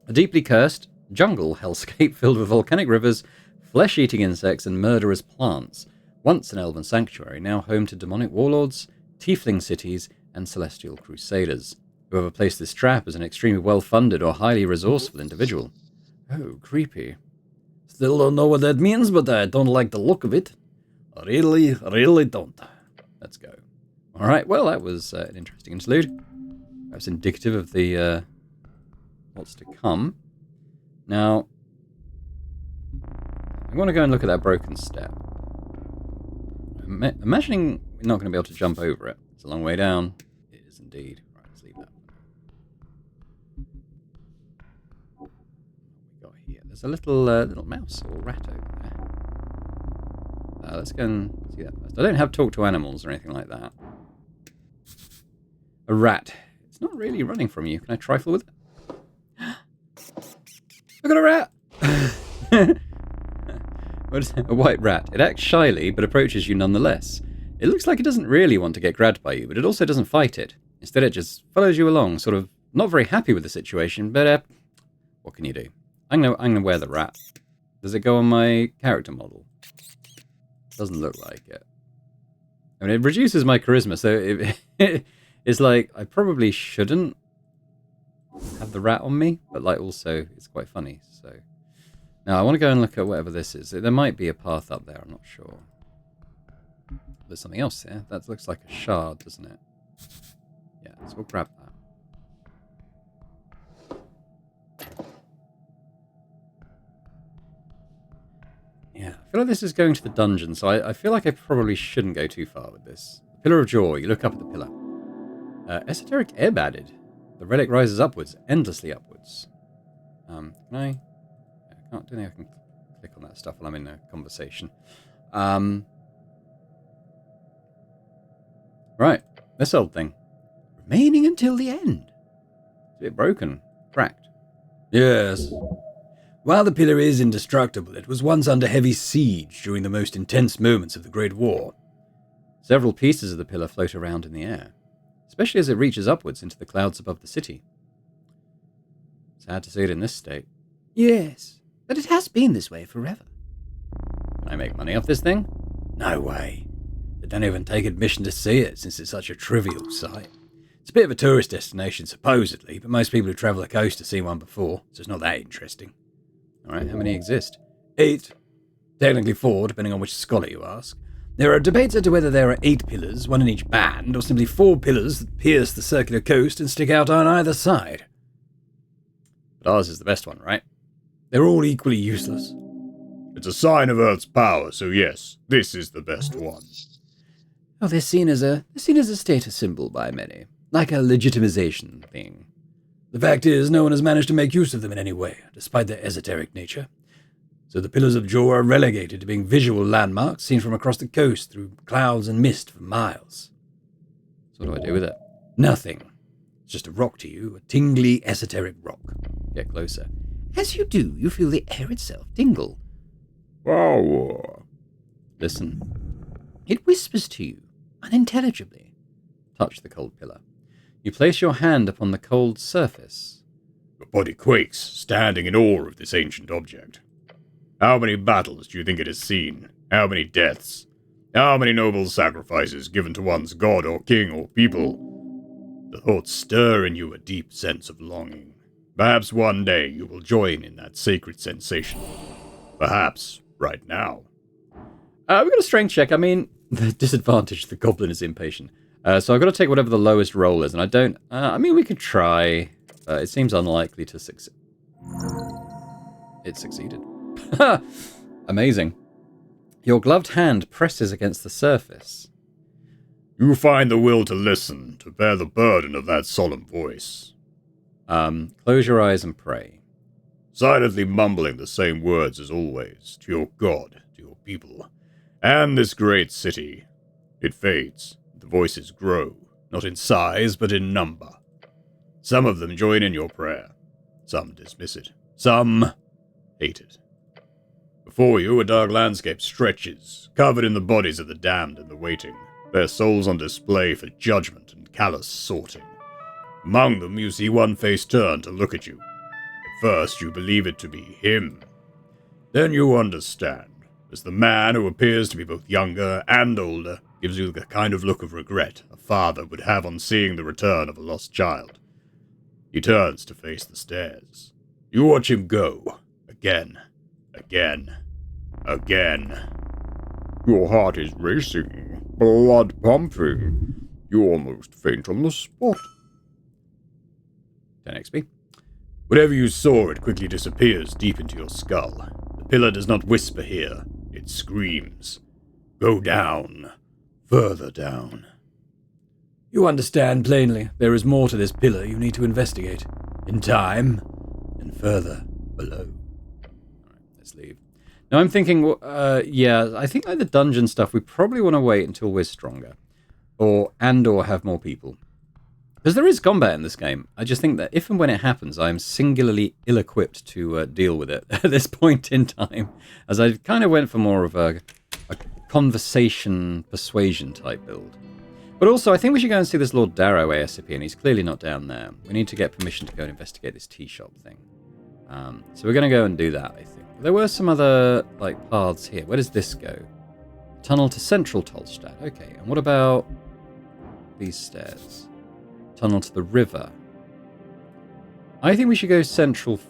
A deeply cursed jungle hellscape filled with volcanic rivers, flesh-eating insects, and murderous plants. Once an elven sanctuary, now home to demonic warlords, tiefling cities, and celestial crusaders. Whoever placed this trap is an extremely well-funded or highly resourceful individual. Oh, creepy. Still don't know what that means, but I don't like the look of it. I really don't. Let's go. Alright, well, that was an interesting interlude. Perhaps indicative of the what's to come. Now, I want to go and look at that broken step. I'm imagining we're not going to be able to jump over it. It's a long way down. It is indeed. Right, let's leave that. What we got here? There's a little mouse or rat over there. Let's go and see that first. I don't have talk to animals or anything like that. A rat. It's not really running from you. Can I trifle with it? Look at a rat! What is it? A white rat. It acts shyly, but approaches you nonetheless. It looks like it doesn't really want to get grabbed by you, but it also doesn't fight it. Instead, it just follows you along, sort of not very happy with the situation, but what can you do? I'm gonna wear the rat. Does it go on my character model? Doesn't look like it. I mean, it reduces my charisma, so it's like, I probably shouldn't have the rat on me, but like also, it's quite funny, so... Now, I want to go and look at whatever this is. There might be a path up there, I'm not sure. There's something else there. That looks like a shard, doesn't it? Yeah, so we'll grab that. Yeah, I feel like this is going to the dungeon, so I feel like I probably shouldn't go too far with this. Pillar of Jaw, you look up at the pillar. Esoteric Ebb added. The relic rises upwards, endlessly upwards. Can I... I don't think I can click on that stuff while I'm in a conversation. Right, this old thing. Remaining until the end. It's a bit broken, cracked. Yes. While the pillar is indestructible, it was once under heavy siege during the most intense moments of the Great War. Several pieces of the pillar float around in the air, especially as it reaches upwards into the clouds above the city. Sad to see it in this state. Yes. But it has been this way forever. Can I make money off this thing? No way. They don't even take admission to see it, since it's such a trivial sight. It's a bit of a tourist destination, supposedly, but most people who travel the coast have seen one before, so it's not that interesting. Alright, how many exist? 8. Technically 4, depending on which scholar you ask. There are debates as to whether there are 8 pillars, one in each band, or simply 4 pillars that pierce the circular coast and stick out on either side. But ours is the best one, right? They're all equally useless. It's a sign of Earth's power, so yes, this is the best one. Oh, they're seen as a status symbol by many, like a legitimization thing. The fact is, no one has managed to make use of them in any way, despite their esoteric nature. So the Pillars of Jaw are relegated to being visual landmarks seen from across the coast through clouds and mist for miles. So what do I do with it? Nothing. It's just a rock to you, a tingly, esoteric rock. Get closer. As you do, you feel the air itself tingle. Power. Listen. It whispers to you, unintelligibly. Touch the cold pillar. You place your hand upon the cold surface. Your body quakes, standing in awe of this ancient object. How many battles do you think it has seen? How many deaths? How many noble sacrifices given to one's god or king or people? The thoughts stir in you a deep sense of longing. Perhaps one day you will join in that sacred sensation. Perhaps right now. We've got a strength check. I mean, the disadvantage, the goblin is impatient. So I've got to take whatever the lowest roll is, and I don't... I mean, we could try. It seems unlikely to succeed. It succeeded. Amazing. Your gloved hand presses against the surface. You find the will to listen, to bear the burden of that solemn voice. Close your eyes and pray. Silently mumbling the same words as always, to your god, to your people, and this great city. It fades. The voices grow, not in size, but in number. Some of them join in your prayer. Some dismiss it. Some hate it. Before you, a dark landscape stretches, covered in the bodies of the damned and the waiting, their souls on display for judgment and callous sorting. Among them, you see one face turn to look at you. At first, you believe it to be him. Then you understand, as the man who appears to be both younger and older gives you the kind of look of regret a father would have on seeing the return of a lost child. He turns to face the stairs. You watch him go, again, again, again. Your heart is racing, blood pumping. You almost faint on the spot. 10 XP. Whatever you saw, it quickly disappears deep into your skull. The pillar does not whisper here, it screams. Go down, further down. You understand plainly, there is more to this pillar you need to investigate. In time, and further below. Alright, let's leave. Now I'm thinking, I think like the dungeon stuff, we probably want to wait until we're stronger. Or have more people. Because there is combat in this game. I just think that if and when it happens, I am singularly ill-equipped to deal with it at this point in time. As I kind of went for more of a conversation, persuasion type build. But also, I think we should go and see this Lord Darrow ASAP, and he's clearly not down there. We need to get permission to go and investigate this tea shop thing. So we're going to go and do that, I think. There were some other paths here. Where does this go? Tunnel to Central Tolstad. Okay, and what about these stairs? Tunnel to the river. I think we should go central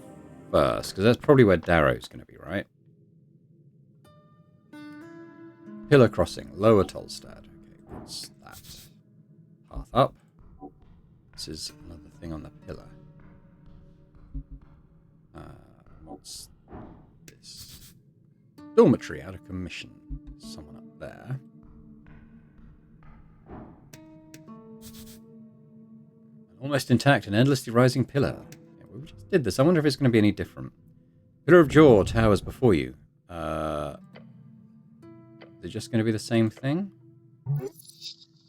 first, because that's probably where Darrow's going to be, right? Pillar crossing, Lower Tolstad. Okay, what's that? Path up. This is another thing on the pillar. What's this? Dormitory, out of commission. Someone up there. Almost intact and endlessly rising pillar. Yeah, we just did this. I wonder if it's going to be any different. Pillar of Jaw towers before you. Is it just going to be the same thing?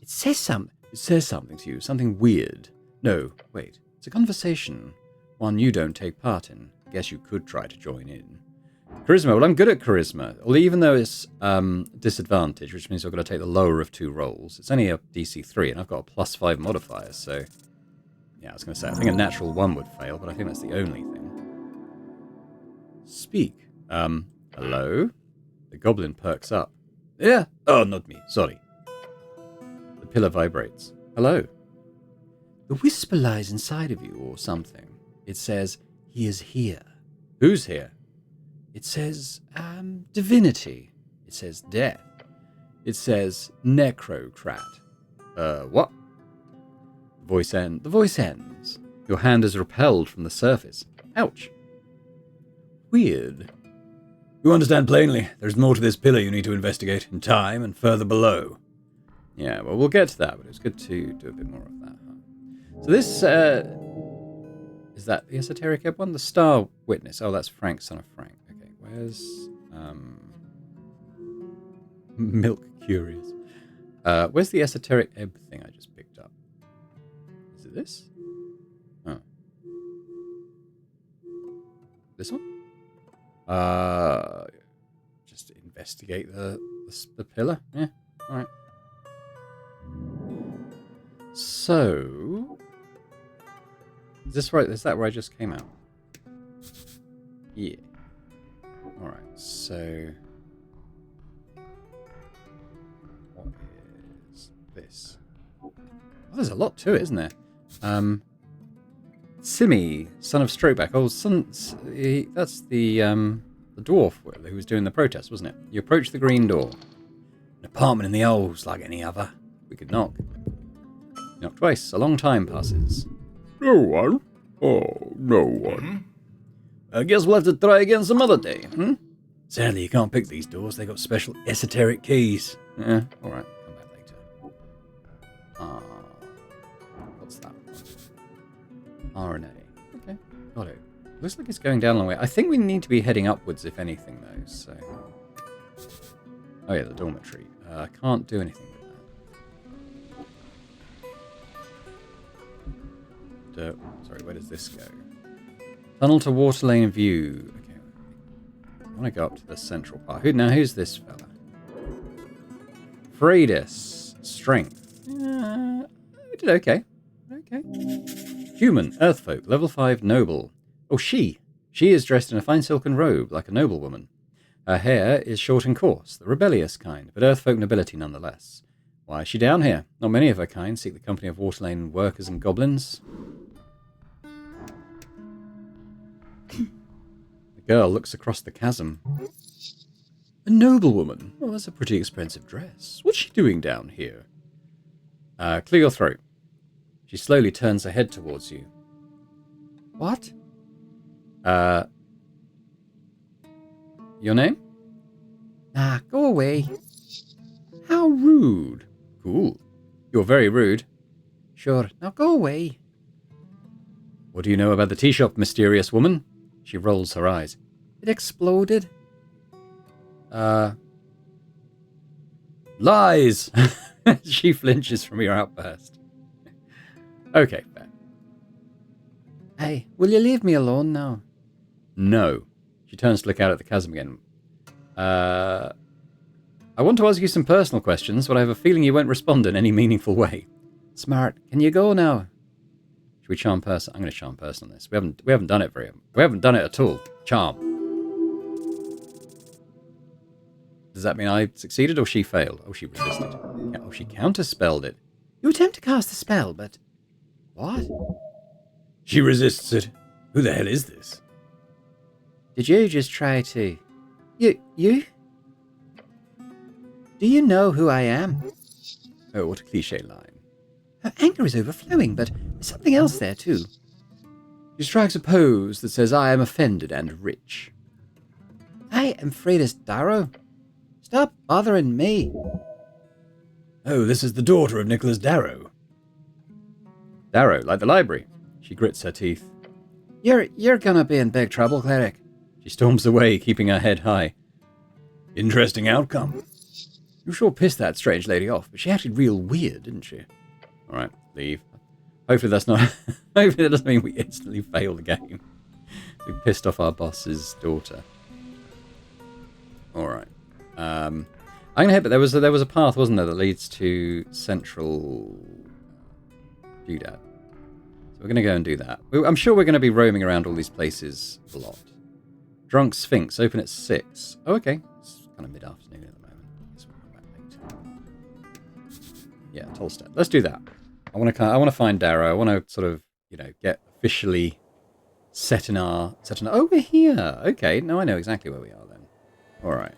It says something. It says something to you. Something weird. No, wait. It's a conversation. One you don't take part in. Guess you could try to join in. Charisma. Well, I'm good at charisma. Well, even though it's disadvantage, which means I've got to take the lower of 2 rolls. It's only a DC 3, and I've got a +5 modifier, so... Yeah, I was going to say, I think a natural 1 would fail, but I think that's the only thing. Speak. Hello? The goblin perks up. Yeah. Oh, not me. Sorry. The pillar vibrates. Hello. The whisper lies inside of you, or something. It says, he is here. Who's here? It says, divinity. It says death. It says necrocrat. What? The voice ends. Your hand is repelled from the surface. Ouch. Weird. You understand plainly, there's more to this pillar you need to investigate, in time and further below. Yeah, well, we'll get to that, but it's good to do a bit more of that. Huh? So this, is that the Esoteric Ebb one? The Star Witness. Oh, that's Frank, son of Frank. Okay, where's, Milk Curious. Where's the Esoteric Ebb thing I just picked up? Is it this? Oh. This one? Just investigate the pillar. Yeah, alright. So, is this right? Is that where I just came out? Yeah. Alright, so what is this? Oh, there's a lot to it, isn't there? Simi, son of Strokeback. Oh, that's the dwarf who was doing the protest, wasn't it? You approach the green door. An apartment in the Olds, like any other. We could knock. You knock twice. A long time passes. No one? Oh, no one. I guess we'll have to try again some other day, hmm? Sadly, you can't pick these doors. They got special esoteric keys. Yeah, alright. Come back later. What's that one? RNA. Okay, got it. Looks like it's going down a long way. I think we need to be heading upwards, if anything, though, so... Oh yeah, the dormitory. I can't do anything with that. Sorry, where does this go? Tunnel to Water Lane View. Okay. I want to go up to the central part. Who's this fella? Freydis. Strength. We did okay. Okay. Human. Earthfolk. Level 5 noble. Oh, she. She is dressed in a fine silken robe, like a noblewoman. Her hair is short and coarse, the rebellious kind, but earthfolk nobility nonetheless. Why is she down here? Not many of her kind seek the company of Water Lane workers and goblins. The girl looks across the chasm. A noblewoman? Oh, that's a pretty expensive dress. What's she doing down here? Clear your throat. She slowly turns her head towards you. What? Your name? Ah, go away. How rude. Cool. You're very rude. Sure, now go away. What do you know about the tea shop, mysterious woman? She rolls her eyes. It exploded. Lies! She flinches from your outburst. Okay, fair. Hey, will you leave me alone now? No. She turns to look out at the chasm again. I want to ask you some personal questions, but I have a feeling you won't respond in any meaningful way. Smart. Can you go now? Should we charm person? I'm going to charm person on this. We haven't done it we haven't done it at all. Charm. Does that mean I succeeded or she failed? Oh, she resisted. Yeah, oh, she counterspelled it. You attempt to cast a spell, but... What? She resists it. Who the hell is this? Did you just try to... You? Do you know who I am? Oh, what a cliche line. Her anger is overflowing, but there's something else there, too. She strikes a pose that says, I am offended and rich. I am Freydis Darrow. Stop bothering me. Oh, this is the daughter of Nicholas Darrow. Darrow, like the library. She grits her teeth. You're gonna be in big trouble, cleric. She storms away, keeping her head high. Interesting outcome. You sure pissed that strange lady off, but she acted real weird, didn't she? Alright, leave. Hopefully that's not... Hopefully that doesn't mean we instantly fail the game. We pissed off our boss's daughter. Alright. I'm gonna head, but there was a path, wasn't there, that leads to Central Doodad. So we're gonna go and do that. I'm sure we're gonna be roaming around all these places a lot. Drunk Sphinx, open at 6. Oh, okay. It's kind of mid-afternoon at the moment. I guess we'll come back later. Yeah, Tolstad. Let's do that. I want to find Darrow. I want to sort of, get officially set in our... Oh, we're here. Okay, now I know exactly where we are then. All right.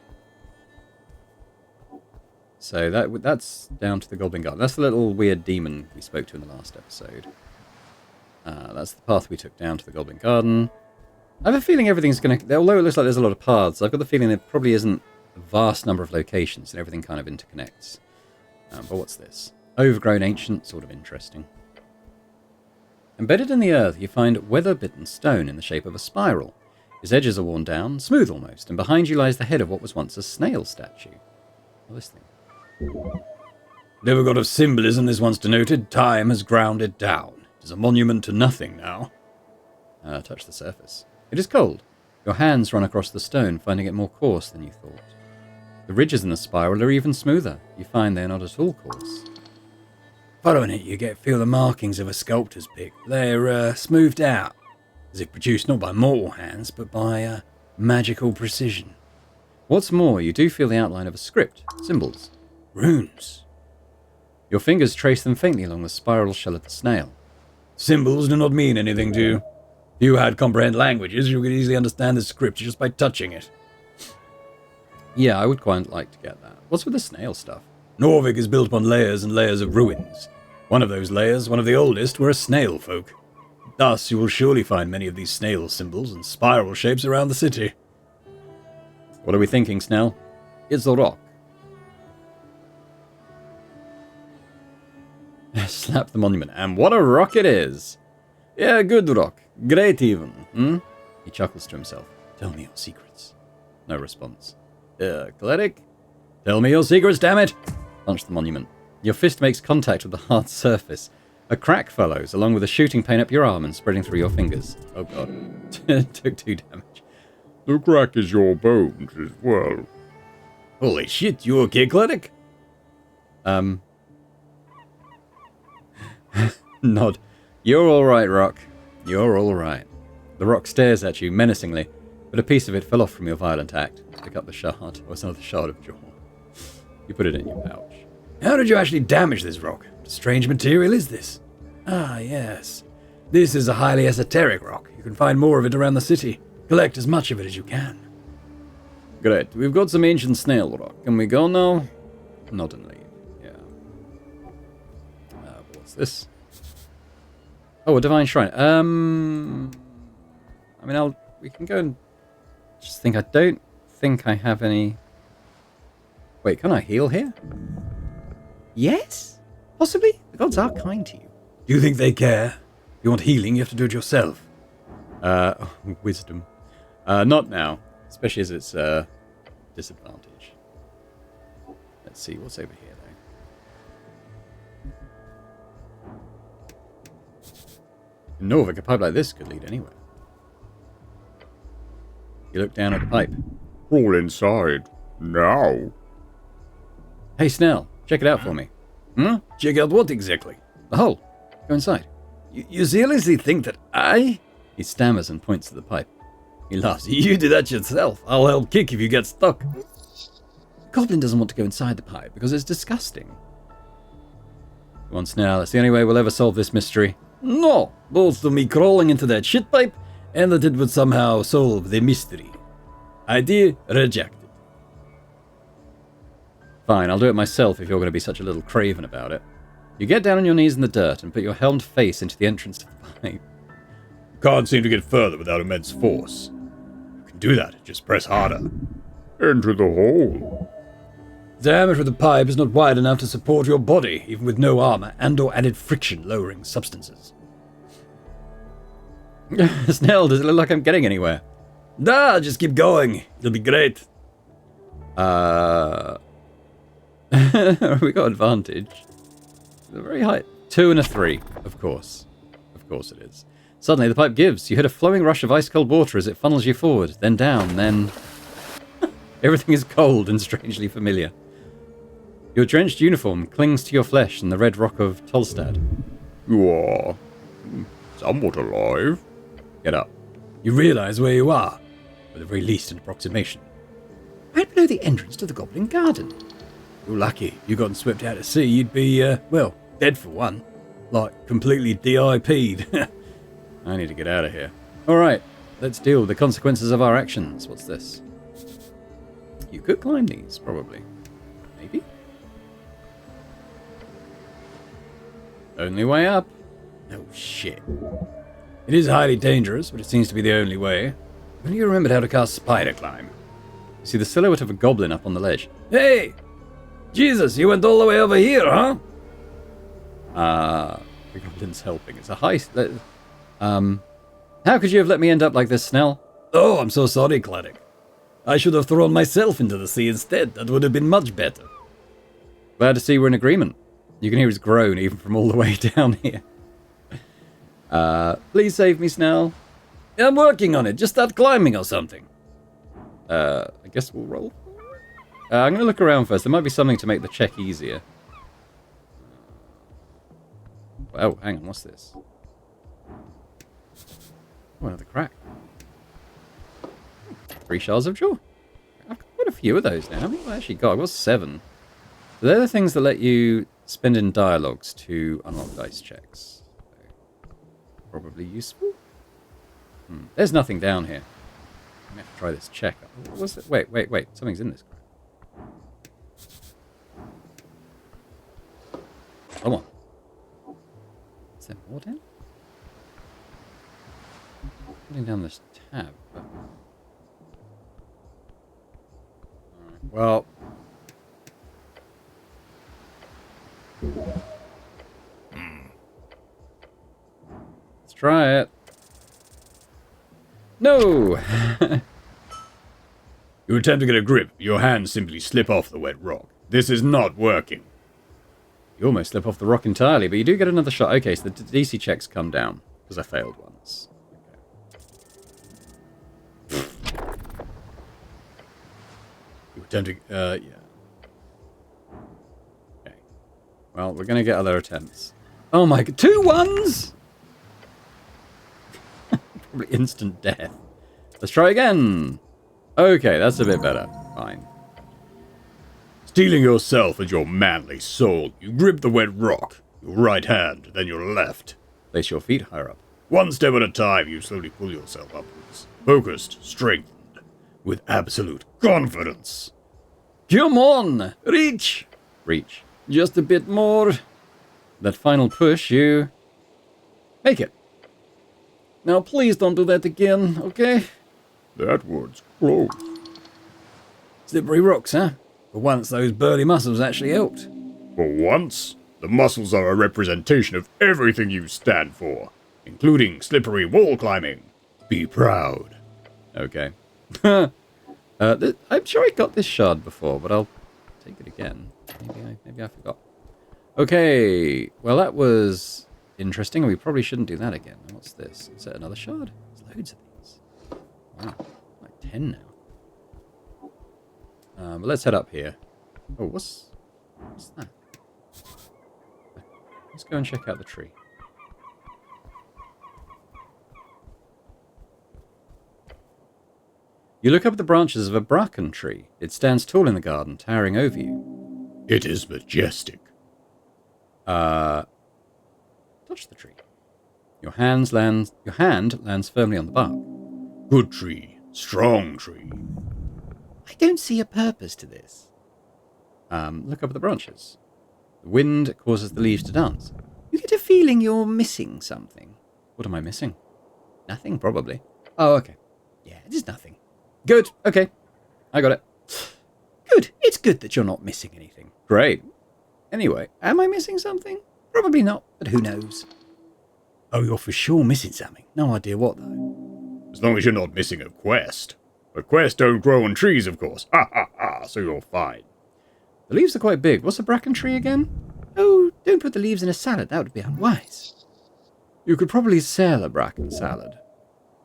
So that's down to the Goblin Garden. That's the little weird demon we spoke to in the last episode. That's the path we took down to the Goblin Garden. I have a feeling everything's going to... Although it looks like there's a lot of paths, I've got the feeling there probably isn't a vast number of locations and everything kind of interconnects. But what's this? Overgrown ancient, sort of interesting. Embedded in the earth, you find weather-bitten stone in the shape of a spiral. Its edges are worn down, smooth almost, and behind you lies the head of what was once a snail statue. Well, this thing. Never got of symbolism this once denoted. Time has ground it down. It is a monument to nothing now. Touch the surface. It is cold. Your hands run across the stone, finding it more coarse than you thought. The ridges in the spiral are even smoother. You find they are not at all coarse. Following it, you feel the markings of a sculptor's pick. They're smoothed out, as if produced not by mortal hands, but by magical precision. What's more, you do feel the outline of a script, symbols. Runes. Your fingers trace them faintly along the spiral shell of the snail. Symbols do not mean anything to you. If you had comprehend languages, you could easily understand the script just by touching it. Yeah, I would quite like to get that. What's with the snail stuff? Norvik is built upon layers and layers of ruins. One of those layers, one of the oldest, were a snail folk. Thus, you will surely find many of these snail symbols and spiral shapes around the city. What are we thinking, Snell? It's a rock. Slap the monument. And what a rock it is! Yeah, good rock. Great even. He chuckles to himself. Tell me your secrets. No response. Cleric? Tell me your secrets, damn it! Punch the monument. Your fist makes contact with the hard surface. A crack follows, along with a shooting pain up your arm and spreading through your fingers. Oh god. Took 2 damage. The crack is your bones as well. Holy shit, you okay, Cleric? Nod. You're alright, Rock. You're alright. The rock stares at you menacingly, but a piece of it fell off from your violent act. Pick up the shard, or it's another shard of jaw. You put it in your pouch. How did you actually damage this rock? What strange material is this? Ah, yes. This is a highly esoteric rock. You can find more of it around the city. Collect as much of it as you can. Great. We've got some ancient snail rock. Can we go now? Nod and leave. Yeah. What's this? Oh, a divine shrine. I mean, we can go and just think. I don't think I have any. Wait, can I heal here? Yes? Possibly? The gods are kind to you. Do you think they care? If you want healing, you have to do it yourself. Wisdom. Not now. Especially as it's disadvantage. Let's see what's over here, though. In Norvik, a pipe like this could lead anywhere. You look down at the pipe. All inside. Now. Hey, Snell, check it out for me. Check out what exactly? The hole. Go inside. You seriously think that I? He stammers and points to the pipe. He laughs. You do that yourself. I'll help kick if you get stuck. The goblin doesn't want to go inside the pipe because it's disgusting. Come on, Snell, that's the only way we'll ever solve this mystery. No, both of me crawling into that shit pipe and that it would somehow solve the mystery. Idea rejected. Fine, I'll do it myself if you're going to be such a little craven about it. You get down on your knees in the dirt and put your helmed face into the entrance to the pipe. Can't seem to get further without immense force. You can do that, just press harder. Into the hole. The diameter of the pipe is not wide enough to support your body, even with no armor and or added friction-lowering substances. Snell, does it look like I'm getting anywhere? Nah, just keep going. It'll be great. We got advantage. A very high 2 and a 3, of course. Of course it is. Suddenly the pipe gives. You hit a flowing rush of ice-cold water as it funnels you forward, then down, then... Everything is cold and strangely familiar. Your drenched uniform clings to your flesh in the red rock of Tolstad. You are somewhat alive. Get up. You realize where you are, or at the very least an approximation. Right below the entrance to the Goblin Garden. You're lucky. If you gotten swept out to sea, you'd be, well, dead for one. Like, completely DIP'd. I need to get out of here. Alright, let's deal with the consequences of our actions. What's this? You could climb these, probably. Maybe? Only way up. Oh, shit. It is highly dangerous, but it seems to be the only way. When you remembered how to cast Spider Climb. You see the silhouette of a goblin up on the ledge. Hey! Jesus, you went all the way over here, huh? The goblin's helping. It's a heist. How could you have let me end up like this, Snell? Oh, I'm so sorry, cleric. I should have thrown myself into the sea instead. That would have been much better. Glad to see we're in agreement. You can hear his groan even from all the way down here. Please save me, Snell. I'm working on it. Just start climbing or something. I guess we'll roll. I'm going to look around first. There might be something to make the check easier. Oh, hang on. What's this? Oh, another crack. 3 shards of jaw. I've got quite a few of those now. How many have I actually got? I've got 7. So they're the things that let you spend in dialogues to unlock dice checks. So, probably useful. There's nothing down here. I'm going to have to try this check. What's it? Wait. Something's in this crap. Come on. Is there more down? Putting down this tab. But... Well... Let's try it. No! You attempt to get a grip, your hands simply slip off the wet rock. This is not working. You almost slip off the rock entirely, but you do get another shot. Okay, so the DC checks come down, because I failed once. Okay. You attempt to, yeah. Okay. Well, we're going to get other attempts. Oh my god, 2 1s?! Probably instant death. Let's try again. Okay, that's a bit better. Fine. Steeling yourself and your manly soul, you grip the wet rock, your right hand, then your left. Place your feet higher up. One step at a time, you slowly pull yourself upwards. Focused, strengthened, with absolute confidence. Come on! Reach! Reach. Just a bit more. That final push, you... Make it. Now please don't do that again, okay? That one's close. Slippery rocks, huh? For once, those burly muscles actually helped. For once, the muscles are a representation of everything you stand for, including slippery wall climbing. Be proud. Okay. I'm sure I got this shard before, but I'll take it again. Maybe I forgot. Okay. Well, that was interesting. We probably shouldn't do that again. What's this? Is that another shard? There's loads of these. Wow. Like 10 now. But let's head up here. Oh, what's that? Let's go and check out the tree. You look up at the branches of a bracken tree. It stands tall in the garden, towering over you. It is majestic. Touch the tree. Your hand lands firmly on the bark. Good tree. Strong tree. I don't see a purpose to this. Look up at the branches. The wind causes the leaves to dance. You get a feeling you're missing something. What am I missing? Nothing, probably. Oh, okay. Yeah, just nothing. Good. Okay. I got it. Good. It's good that you're not missing anything. Great. Anyway, am I missing something? Probably not, but who knows? Oh, you're for sure missing something. No idea what, though. As long as you're not missing a quest. But quests don't grow on trees, of course. Ha ha ha, so you're fine. The leaves are quite big. What's a bracken tree again? Oh, don't put the leaves in a salad. That would be unwise. You could probably sell a bracken salad.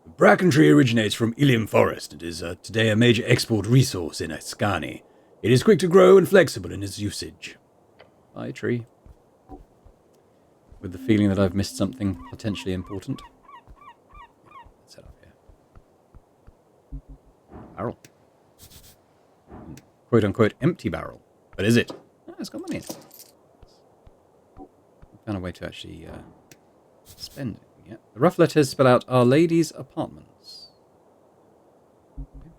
The bracken tree originates from Ilium Forest and is today a major export resource in Ascani. It is quick to grow and flexible in its usage. Bye, tree. With the feeling that I've missed something potentially important. Let's head up here. Barrel. Quote unquote empty barrel. But is it? Oh, it's got money in it. Found a way to actually spend it. Yeah. The rough letters spell out Our Lady's Apartments. Okay.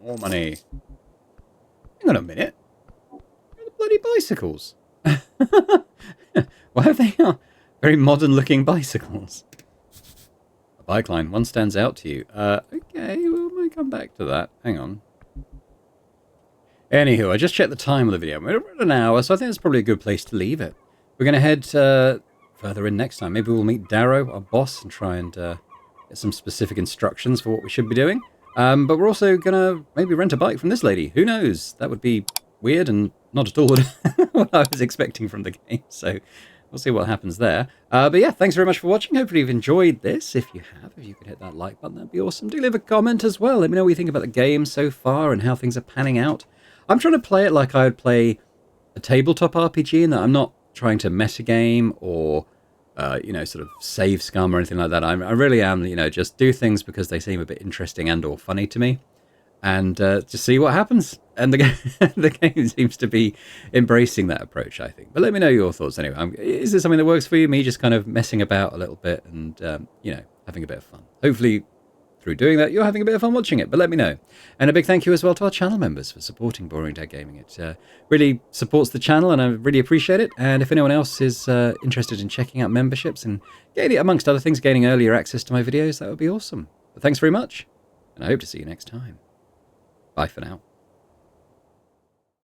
More money. Hang on a minute. Where are the bloody bicycles? Why have they got very modern-looking bicycles? A bike line, one stands out to you. Okay, we might come back to that. Hang on. Anywho, I just checked the time of the video. We're at an hour, so I think it's probably a good place to leave it. We're going to head further in next time. Maybe we'll meet Darrow, our boss, and try and get some specific instructions for what we should be doing. But we're also going to maybe rent a bike from this lady. Who knows? That would be weird and not at all what I was expecting from the game. So we'll see what happens there. But yeah, thanks very much for watching. Hopefully you've enjoyed this. If you have, if you could hit that like button, that'd be awesome. Do leave a comment as well. Let me know what you think about the game so far and how things are panning out. I'm trying to play it like I would play a tabletop RPG, in that I'm not trying to metagame or, sort of save scum or anything like that. I really am, just do things because they seem a bit interesting and or funny to me. And just see what happens. And the game seems to be embracing that approach, I think. But let me know your thoughts anyway. Is this something that works for you? Me just kind of messing about a little bit and, having a bit of fun. Hopefully, through doing that, you're having a bit of fun watching it. But let me know. And a big thank you as well to our channel members for supporting Boring Dad Gaming. It really supports the channel, and I really appreciate it. And if anyone else is interested in checking out memberships and gaining, amongst other things, gaining earlier access to my videos, that would be awesome. But thanks very much, and I hope to see you next time. Bye for now.